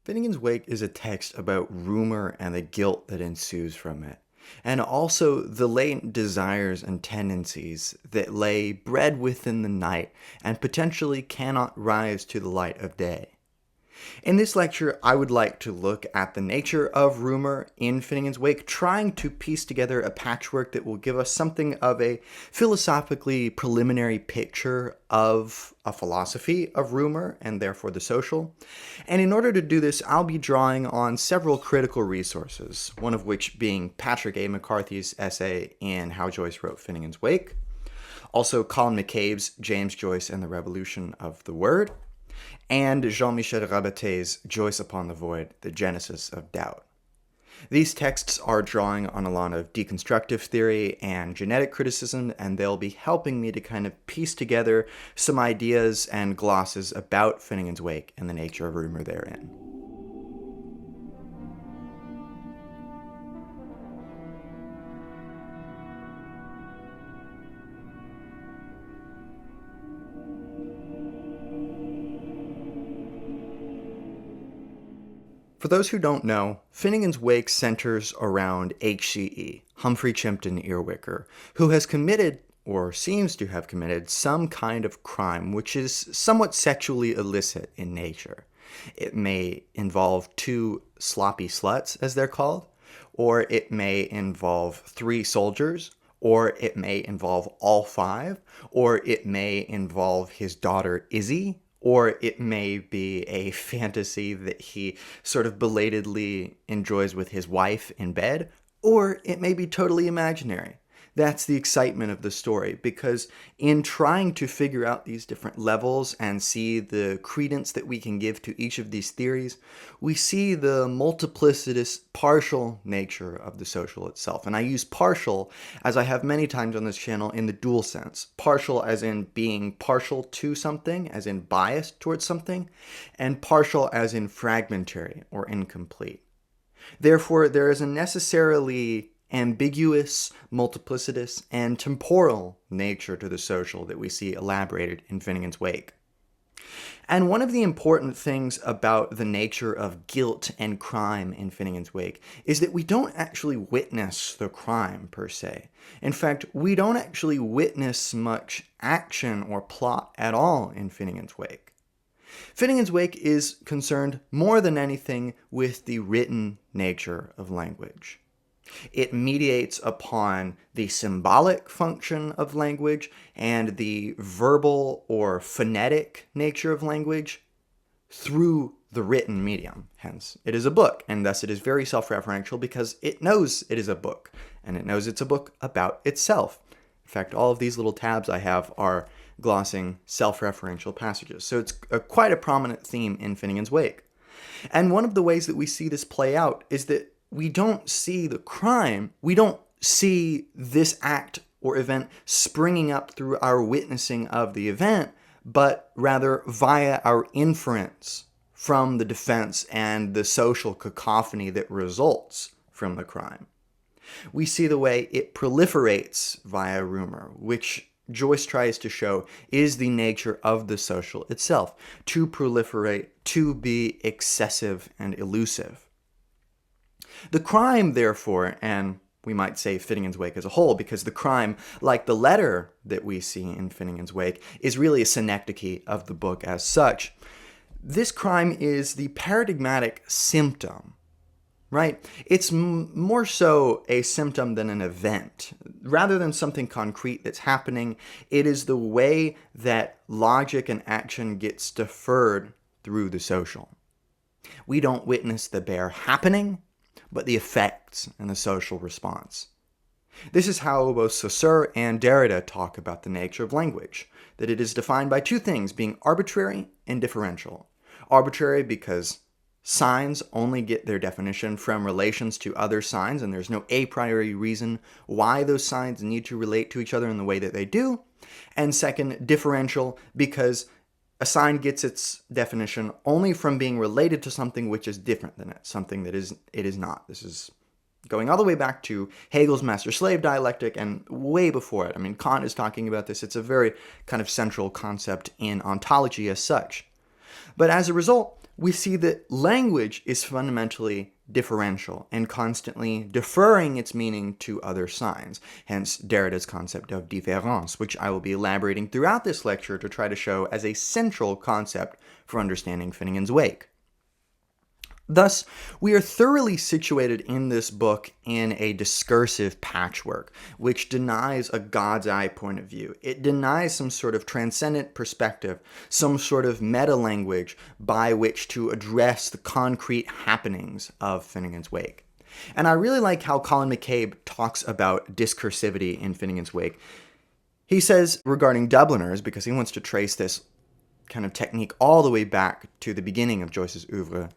Finnegans Wake is a text about rumor and the guilt that ensues from it, and also the latent desires and tendencies that lay bred within the night and potentially cannot rise to the light of day. In this lecture, I would like to look at the nature of rumor in Finnegans Wake, trying to piece together a patchwork that will give us something of a philosophically preliminary picture of a philosophy of rumor and therefore the social. And in order to do this, I'll be drawing on several critical resources, one of which being Patrick A. McCarthy's essay in How Joyce Wrote Finnegans Wake, also Colin MacCabe's James Joyce and the Revolution of the Word, and Jean-Michel Rabaté's Joyce Upon the Void, The Genesis of Doubt. These texts are drawing on a lot of deconstructive theory and genetic criticism, and they'll be helping me to kind of piece together some ideas and glosses about Finnegans Wake and the nature of rumor therein. For those who don't know, Finnegans Wake centers around HCE, Humphrey Chimpton Earwicker, who has committed, or seems to have committed, some kind of crime which is somewhat sexually illicit in nature. It may involve 2 sloppy sluts, as they're called, or it may involve 3 soldiers, or it may involve all 5, or it may involve his daughter Izzy, or it may be a fantasy that he sort of belatedly enjoys with his wife in bed, or it may be totally imaginary. That's the excitement of the story, because in trying to figure out these different levels and see the credence that we can give to each of these theories, we see the multiplicitous partial nature of the social itself. And I use partial, as I have many times on this channel, in the dual sense. Partial as in being partial to something, as in biased towards something, and partial as in fragmentary or incomplete. Therefore, there is a necessarily ambiguous, multiplicitous, and temporal nature to the social that we see elaborated in Finnegans Wake. And one of the important things about the nature of guilt and crime in Finnegans Wake is that we don't actually witness the crime per se. In fact, we don't actually witness much action or plot at all in Finnegans Wake. Finnegans Wake is concerned more than anything with the written nature of language. It mediates upon the symbolic function of language and the verbal or phonetic nature of language through the written medium. Hence, it is a book, and thus it is very self-referential because it knows it is a book, and it knows it's a book about itself. In fact, all of these little tabs I have are glossing self-referential passages, so it's quite a prominent theme in Finnegans Wake. And one of the ways that we see this play out is that we don't see the crime, we don't see this act or event springing up through our witnessing of the event, but rather via our inference from the defense and the social cacophony that results from the crime. We see the way it proliferates via rumor, which Joyce tries to show is the nature of the social itself, to proliferate, to be excessive and elusive. The crime, therefore, and we might say Finnegans Wake as a whole, because the crime, like the letter that we see in Finnegans Wake, is really a synecdoche of the book as such. This crime is the paradigmatic symptom, right? It's more so a symptom than an event. Rather than something concrete that's happening, it is the way that logic and action gets deferred through the social. We don't witness the bare happening, but the effects and the social response. This is how both Saussure and Derrida talk about the nature of language, that it is defined by 2 things, being arbitrary and differential. Arbitrary because signs only get their definition from relations to other signs, and there's no a priori reason why those signs need to relate to each other in the way that they do. And second, differential because a sign gets its definition only from being related to something which is different than it, something that it is not. This is going all the way back to Hegel's master-slave dialectic and way before it. I mean, Kant is talking about this. It's a very kind of central concept in ontology as such. But as a result, we see that language is fundamentally differential and constantly deferring its meaning to other signs, hence Derrida's concept of différance, which I will be elaborating throughout this lecture to try to show as a central concept for understanding Finnegans Wake. Thus, we are thoroughly situated in this book in a discursive patchwork, which denies a God's eye point of view. It denies some sort of transcendent perspective, some sort of meta-language by which to address the concrete happenings of Finnegans Wake. And I really like how Colin MacCabe talks about discursivity in Finnegans Wake. He says regarding Dubliners, because he wants to trace this kind of technique all the way back to the beginning of Joyce's oeuvre,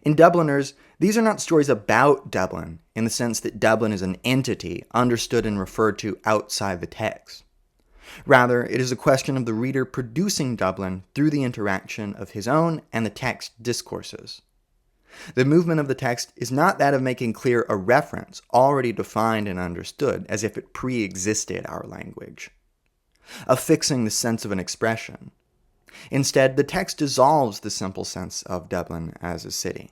in Dubliners, these are not stories about Dublin in the sense that Dublin is an entity understood and referred to outside the text. Rather, it is a question of the reader producing Dublin through the interaction of his own and the text discourses. The movement of the text is not that of making clear a reference already defined and understood as if it pre-existed our language, of fixing the sense of an expression. Instead, the text dissolves the simple sense of Dublin as a city,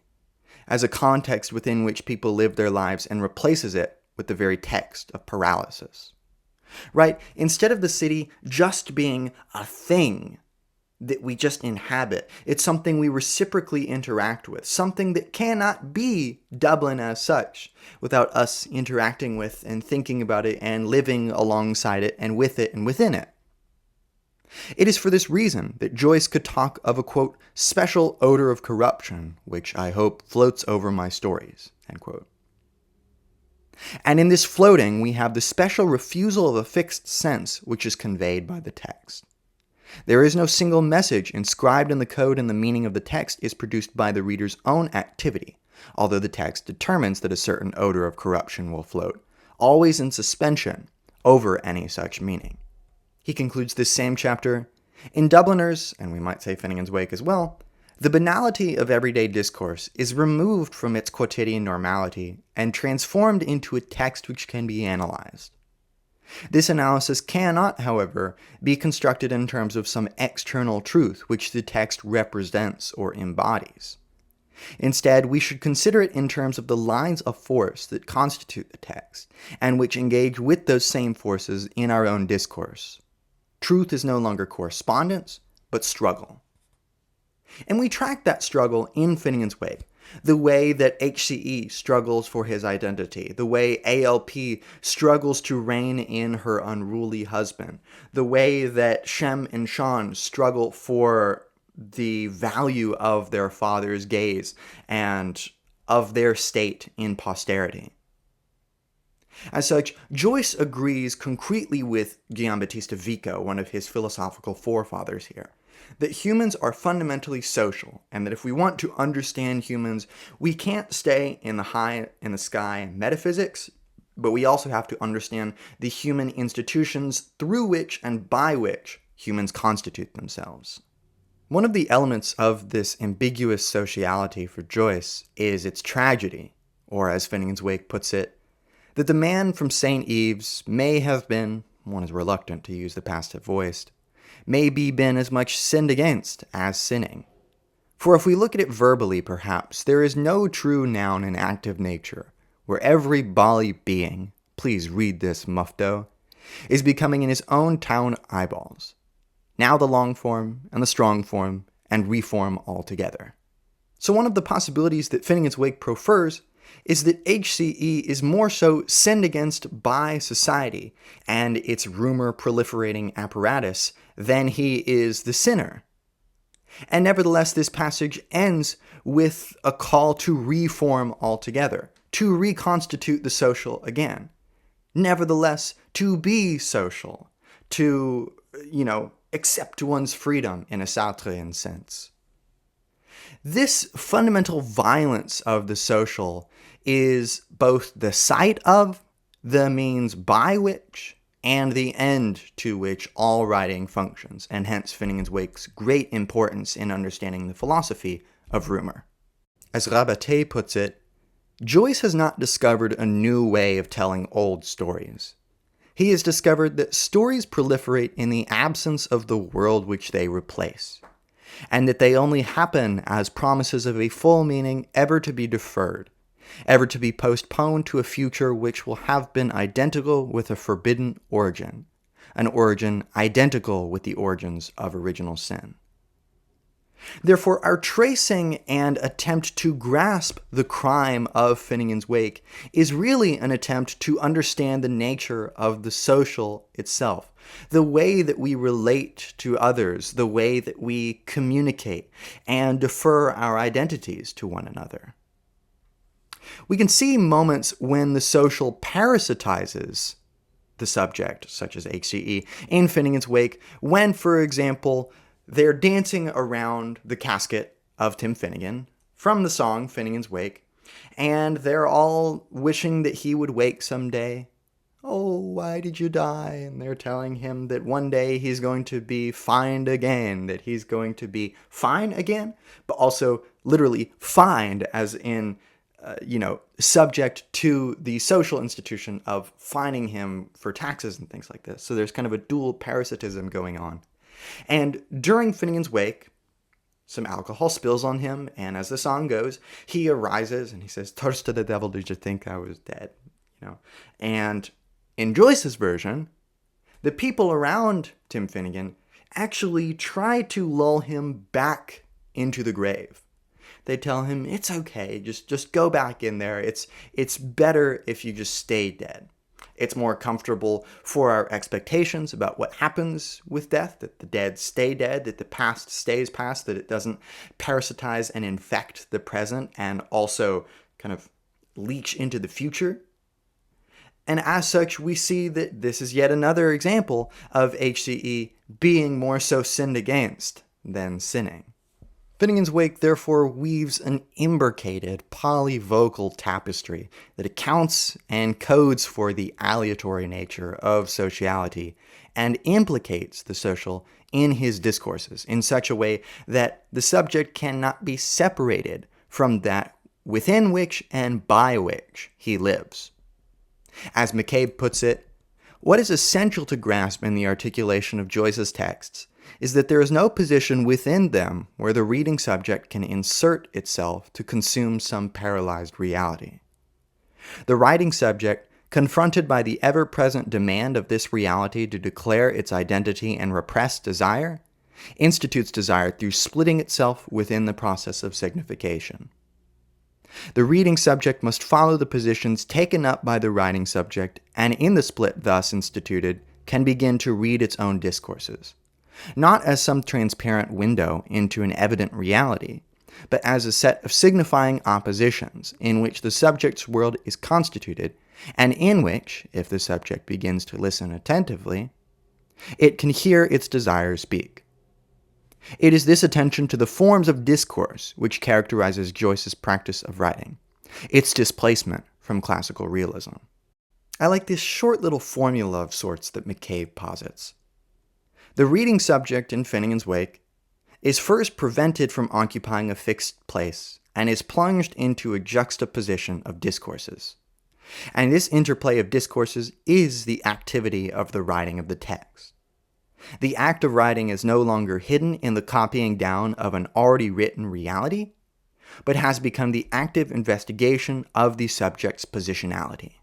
as a context within which people live their lives, and replaces it with the very text of paralysis. Right? Instead of the city just being a thing that we just inhabit, it's something we reciprocally interact with, something that cannot be Dublin as such without us interacting with and thinking about it and living alongside it and with it and within it. It is for this reason that Joyce could talk of a, quote, special odor of corruption, which I hope floats over my stories, end quote. And in this floating, we have the special refusal of a fixed sense which is conveyed by the text. There is no single message inscribed in the code, and the meaning of the text is produced by the reader's own activity, although the text determines that a certain odor of corruption will float, always in suspension over any such meaning. He concludes this same chapter, in Dubliners, and we might say Finnegans Wake as well, the banality of everyday discourse is removed from its quotidian normality and transformed into a text which can be analyzed. This analysis cannot, however, be constructed in terms of some external truth which the text represents or embodies. Instead, we should consider it in terms of the lines of force that constitute the text, and which engage with those same forces in our own discourse. Truth is no longer correspondence, but struggle. And we track that struggle in Finnegans Wake, the way that HCE struggles for his identity, the way ALP struggles to rein in her unruly husband, the way that Shem and Sean struggle for the value of their father's gaze and of their state in posterity. As such, Joyce agrees concretely with Giambattista Vico, one of his philosophical forefathers here, that humans are fundamentally social, and that if we want to understand humans, we can't stay in the sky metaphysics, but we also have to understand the human institutions through which and by which humans constitute themselves. One of the elements of this ambiguous sociality for Joyce is its tragedy, or as Finnegans Wake puts it, that the man from St. Eves may have been, one is reluctant to use the passive voiced, may be been as much sinned against as sinning. For if we look at it verbally, perhaps, there is no true noun in active nature, where every bally being, please read this, Mufto, is becoming in his own town eyeballs. Now the long form and the strong form and reform altogether. So one of the possibilities that Finnegans Wake prefers is that HCE is more so sinned against by society and its rumor proliferating apparatus than he is the sinner. And nevertheless, this passage ends with a call to reform altogether, to reconstitute the social again. Nevertheless, to be social, to, accept one's freedom in a Sartrean sense. This fundamental violence of the social is both the site of, the means by which, and the end to which all writing functions, and hence Finnegans Wake's great importance in understanding the philosophy of rumor. As Rabaté puts it, Joyce has not discovered a new way of telling old stories. He has discovered that stories proliferate in the absence of the world which they replace. and that they only happen as promises of a full meaning ever to be deferred, ever to be postponed to a future which will have been identical with a forbidden origin, an origin identical with the origins of original sin. Therefore, our tracing and attempt to grasp the crime of Finnegans Wake is really an attempt to understand the nature of the social itself, the way that we relate to others, the way that we communicate and defer our identities to one another. We can see moments when the social parasitizes the subject, such as HCE, in Finnegans Wake, when, for example, they're dancing around the casket of Tim Finnegan from the song Finnegans Wake, and they're all wishing that he would wake someday. Oh, why did you die? And they're telling him that one day he's going to be fined again, that he's going to be fine again, but also literally fined as in, subject to the social institution of fining him for taxes and things like this. So there's kind of a dual parasitism going on. And during Finnegans Wake, some alcohol spills on him, and as the song goes, he arises and he says, "Toast to the devil, did you think I was dead?" And in Joyce's version, the people around Tim Finnegan actually try to lull him back into the grave. They tell him, it's okay, just go back in there. It's better if you just stay dead. It's more comfortable for our expectations about what happens with death, that the dead stay dead, that the past stays past, that it doesn't parasitize and infect the present and also kind of leach into the future. And as such, we see that this is yet another example of HCE being more so sinned against than sinning. Finnegans Wake therefore weaves an imbricated, polyvocal tapestry that accounts and codes for the aleatory nature of sociality and implicates the social in his discourses in such a way that the subject cannot be separated from that within which and by which he lives. As MacCabe puts it, what is essential to grasp in the articulation of Joyce's texts is that there is no position within them where the reading subject can insert itself to consume some paralyzed reality. The writing subject, confronted by the ever-present demand of this reality to declare its identity and repress desire, institutes desire through splitting itself within the process of signification. The reading subject must follow the positions taken up by the writing subject, and in the split thus instituted, can begin to read its own discourses, not as some transparent window into an evident reality, but as a set of signifying oppositions in which the subject's world is constituted, and in which, if the subject begins to listen attentively, it can hear its desires speak. It is this attention to the forms of discourse which characterizes Joyce's practice of writing, its displacement from classical realism. I like this short little formula of sorts that MacCabe posits. The reading subject in Finnegans Wake is first prevented from occupying a fixed place and is plunged into a juxtaposition of discourses. And this interplay of discourses is the activity of the writing of the text. The act of writing is no longer hidden in the copying down of an already written reality, but has become the active investigation of the subject's positionality.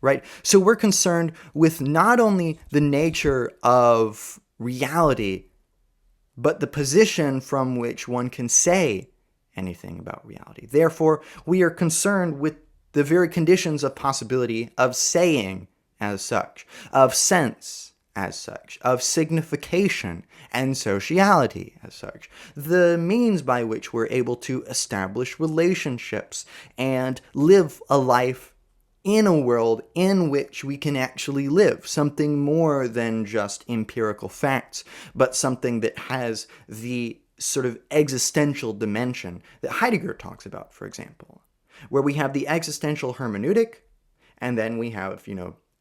Right? So we're concerned with not only the nature of reality, but the position from which one can say anything about reality. Therefore, we are concerned with the very conditions of possibility of saying as such, of sense as such, of signification and sociality as such, the means by which we're able to establish relationships and live a life in a world in which we can actually live, something more than just empirical facts, but something that has the sort of existential dimension that Heidegger talks about, for example, where we have the existential hermeneutic, and then we have,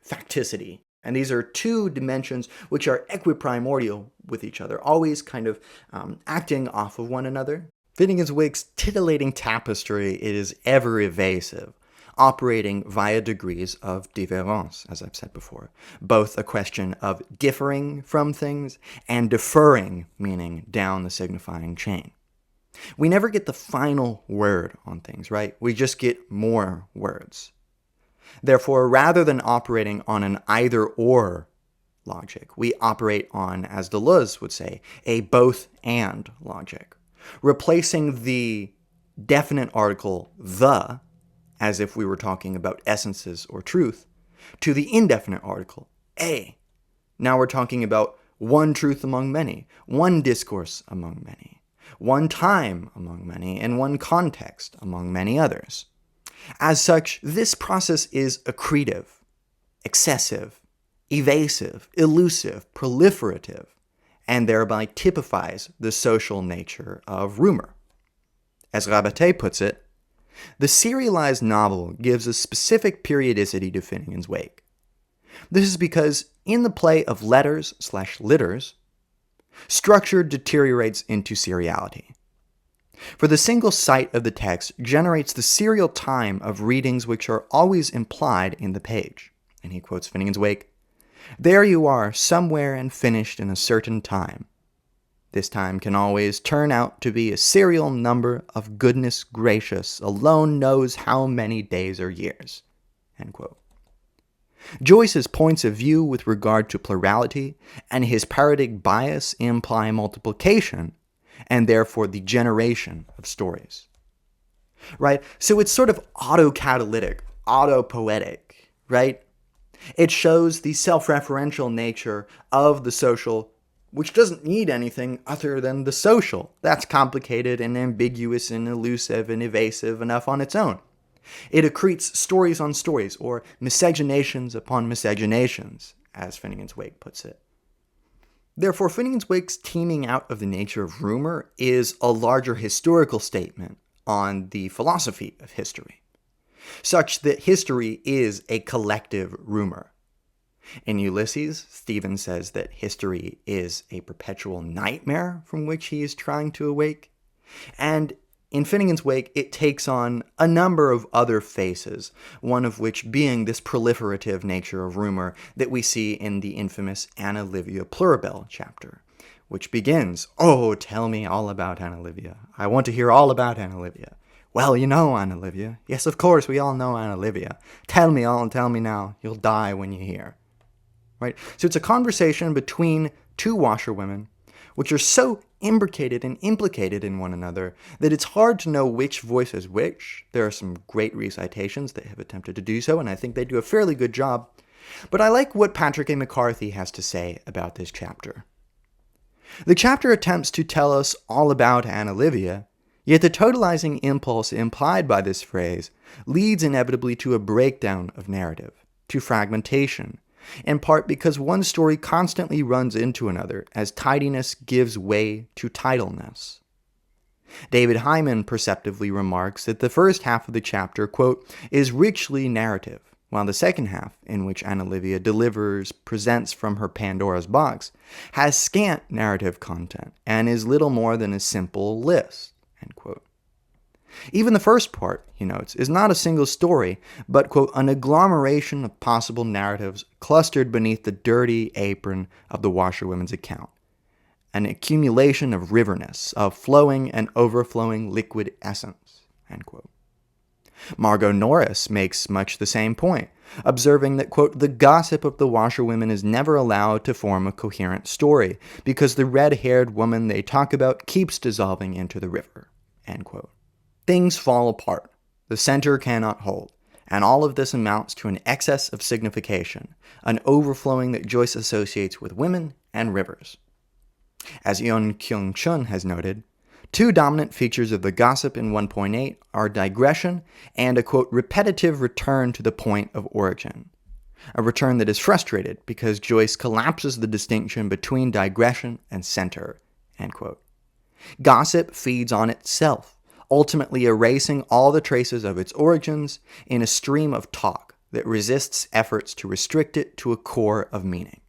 facticity. And these are two dimensions which are equiprimordial with each other, always kind of acting off of one another. Finnegans Wake's titillating tapestry is ever evasive, operating via degrees of différance, as I've said before, both a question of differing from things and deferring meaning down the signifying chain. We never get the final word on things, right? We just get more words. Therefore, rather than operating on an either-or logic, we operate on, as Deleuze would say, a both-and logic, replacing the definite article the, as if we were talking about essences or truth, to the indefinite article a. Now we're talking about one truth among many, one discourse among many, one time among many, and one context among many others. As such, this process is accretive, excessive, evasive, elusive, proliferative, and thereby typifies the social nature of rumor. As Rabaté puts it, the serialized novel gives a specific periodicity to Finnegans Wake. This is because in the play of letters/litters, structure deteriorates into seriality. For the single sight of the text generates the serial time of readings which are always implied in the page. And he quotes Finnegans Wake, "There you are, somewhere and finished in a certain time. This time can always turn out to be a serial number of goodness gracious alone knows how many days or years." End quote. Joyce's points of view with regard to plurality and his paradigm bias imply multiplication, and therefore the generation of stories. Right? So it's sort of autocatalytic, autopoetic, right? It shows the self-referential nature of the social, which doesn't need anything other than the social. That's complicated and ambiguous and elusive and evasive enough on its own. It accretes stories on stories, or miscegenations upon miscegenations, as Finnegans Wake puts it. Therefore, Finnegans Wake's teaming out of the nature of rumor is a larger historical statement on the philosophy of history, such that history is a collective rumor. In Ulysses, Stephen says that history is a perpetual nightmare from which he is trying to awake. And in Finnegans Wake, it takes on a number of other faces, one of which being this proliferative nature of rumor that we see in the infamous Anna Livia Pluribel chapter, which begins, "Oh, tell me all about Anna Livia. I want to hear all about Anna Livia. Well, you know Anna Livia. Yes, of course, we all know Anna Livia. Tell me all and tell me now. You'll die when you hear." Right? So it's a conversation between two washerwomen, which are so imbricated and implicated in one another that it's hard to know which voice is which. There are some great recitations that have attempted to do so, and I think they do a fairly good job. But I like what Patrick A. McCarthy has to say about this chapter. The chapter attempts to tell us all about Anna Livia, yet the totalizing impulse implied by this phrase leads inevitably to a breakdown of narrative, to fragmentation, in part because one story constantly runs into another as tidiness gives way to tidalness. David Hyman perceptively remarks that the first half of the chapter, quote, is richly narrative, while the second half, in which Anna Livia presents from her Pandora's box, has scant narrative content and is little more than a simple list, end quote. Even the first part, he notes, is not a single story, but, quote, an agglomeration of possible narratives clustered beneath the dirty apron of the washerwomen's account. An accumulation of riverness, of flowing and overflowing liquid essence, end quote. Margot Norris makes much the same point, observing that, quote, the gossip of the washerwomen is never allowed to form a coherent story, because the red-haired woman they talk about keeps dissolving into the river, end quote. Things fall apart. The center cannot hold. And all of this amounts to an excess of signification, an overflowing that Joyce associates with women and rivers. As Yeon Kyung Chun has noted, two dominant features of the gossip in 1.8 are digression and a, quote, repetitive return to the point of origin. A return that is frustrated because Joyce collapses the distinction between digression and center, end quote. Gossip feeds on itself, ultimately erasing all the traces of its origins in a stream of talk that resists efforts to restrict it to a core of meaning.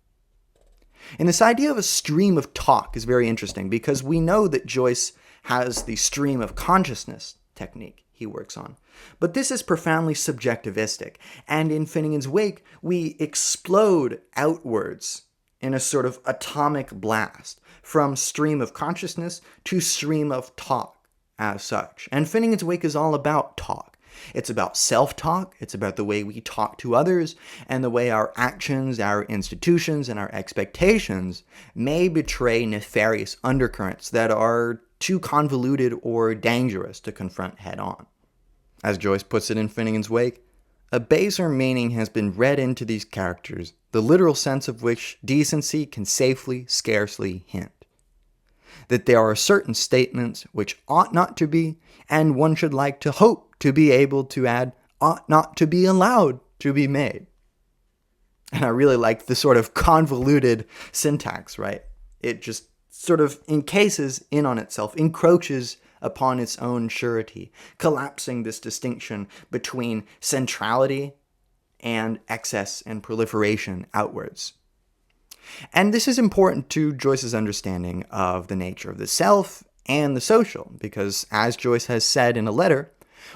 And this idea of a stream of talk is very interesting because we know that Joyce has the stream of consciousness technique he works on. But this is profoundly subjectivistic, and in Finnegans Wake, we explode outwards in a sort of atomic blast from stream of consciousness to stream of talk as such. And Finnegans Wake is all about talk. It's about self-talk, it's about the way we talk to others, and the way our actions, our institutions, and our expectations may betray nefarious undercurrents that are too convoluted or dangerous to confront head-on. As Joyce puts it in Finnegans Wake, a baser meaning has been read into these characters, the literal sense of which decency can safely, scarcely hint. That there are certain statements which ought not to be, and one should like to hope to be able to add, ought not to be allowed to be made. And I really like the sort of convoluted syntax, right? It just sort of encases in on itself, encroaches upon its own surety, collapsing this distinction between centrality and excess and proliferation outwards. And this is important to Joyce's understanding of the nature of the self and the social, because as Joyce has said in a letter,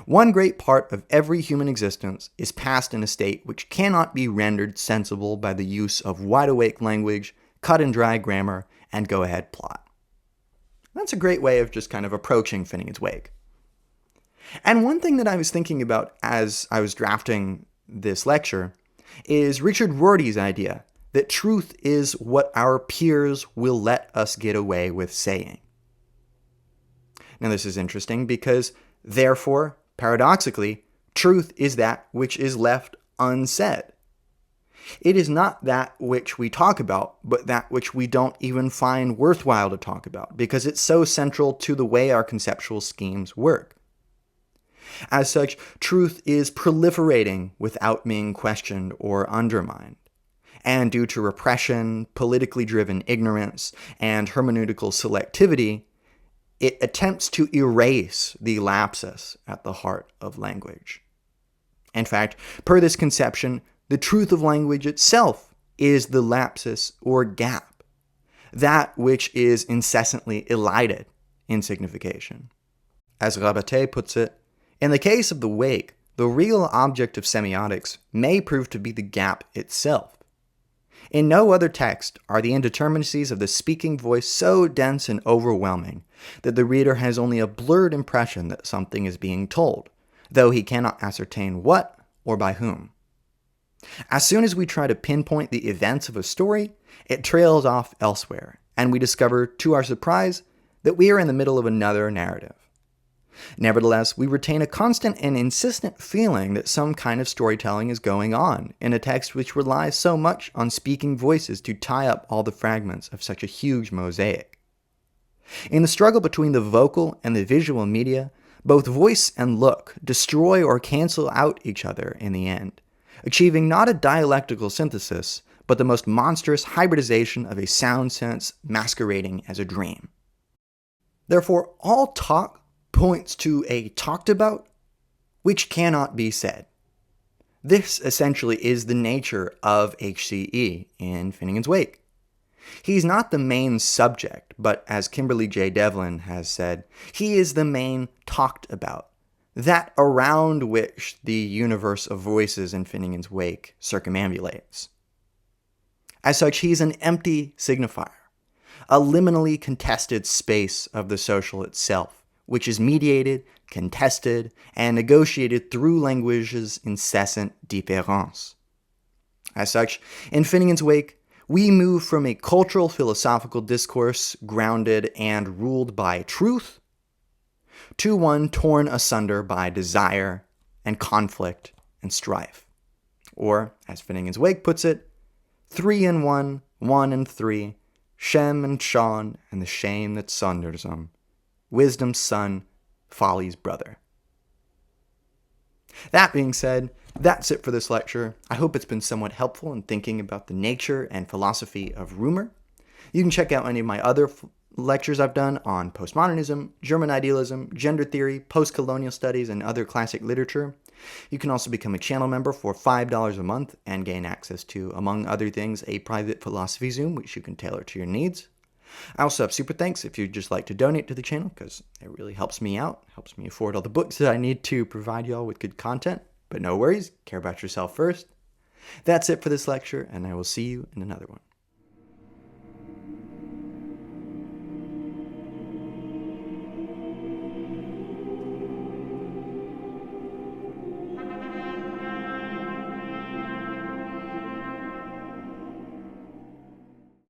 one great part of every human existence is passed in a state which cannot be rendered sensible by the use of wide-awake language, cut-and-dry grammar, and go-ahead plot. That's a great way of just kind of approaching Finnegans Wake. And one thing that I was thinking about as I was drafting this lecture is Richard Rorty's idea that truth is what our peers will let us get away with saying. Now this is interesting because, therefore, paradoxically, truth is that which is left unsaid. It is not that which we talk about, but that which we don't even find worthwhile to talk about, because it's so central to the way our conceptual schemes work. As such, truth is proliferating without being questioned or undermined. And due to repression, politically driven ignorance, and hermeneutical selectivity, it attempts to erase the lapsus at the heart of language. In fact, per this conception, the truth of language itself is the lapsus or gap, that which is incessantly elided in signification. As Rabaté puts it, in the case of the wake, the real object of semiotics may prove to be the gap itself. In no other text are the indeterminacies of the speaking voice so dense and overwhelming that the reader has only a blurred impression that something is being told, though he cannot ascertain what or by whom. As soon as we try to pinpoint the events of a story, it trails off elsewhere, and we discover, to our surprise, that we are in the middle of another narrative. Nevertheless, we retain a constant and insistent feeling that some kind of storytelling is going on in a text which relies so much on speaking voices to tie up all the fragments of such a huge mosaic. In the struggle between the vocal and the visual media, both voice and look destroy or cancel out each other in the end, achieving not a dialectical synthesis, but the most monstrous hybridization of a sound sense masquerading as a dream. Therefore, all talk points to a talked about which cannot be said. This essentially is the nature of HCE in Finnegans Wake. He's not the main subject, but as Kimberly J. Devlin has said, he is the main talked about, that around which the universe of voices in Finnegans Wake circumambulates. As such, he's an empty signifier, a liminally contested space of the social itself, which is mediated, contested, and negotiated through language's incessant différance. As such, in Finnegans Wake, we move from a cultural philosophical discourse grounded and ruled by truth to one torn asunder by desire and conflict and strife. Or, as Finnegans Wake puts it, 3 in 1, 1 in 3, Shem and Sean, and the shame that sunders them. Wisdom's son, folly's brother. That being said, that's it for this lecture. I hope it's been somewhat helpful in thinking about the nature and philosophy of rumor. You can check out any of my other lectures I've done on postmodernism, German idealism, gender theory, post-colonial studies, and other classic literature. You can also become a channel member for $5 a month and gain access to, among other things, a private philosophy Zoom, which you can tailor to your needs. I also have super thanks if you'd just like to donate to the channel, because it really helps me out, helps me afford all the books that I need to provide y'all with good content. But no worries, care about yourself first. That's it for this lecture, and I will see you in another one.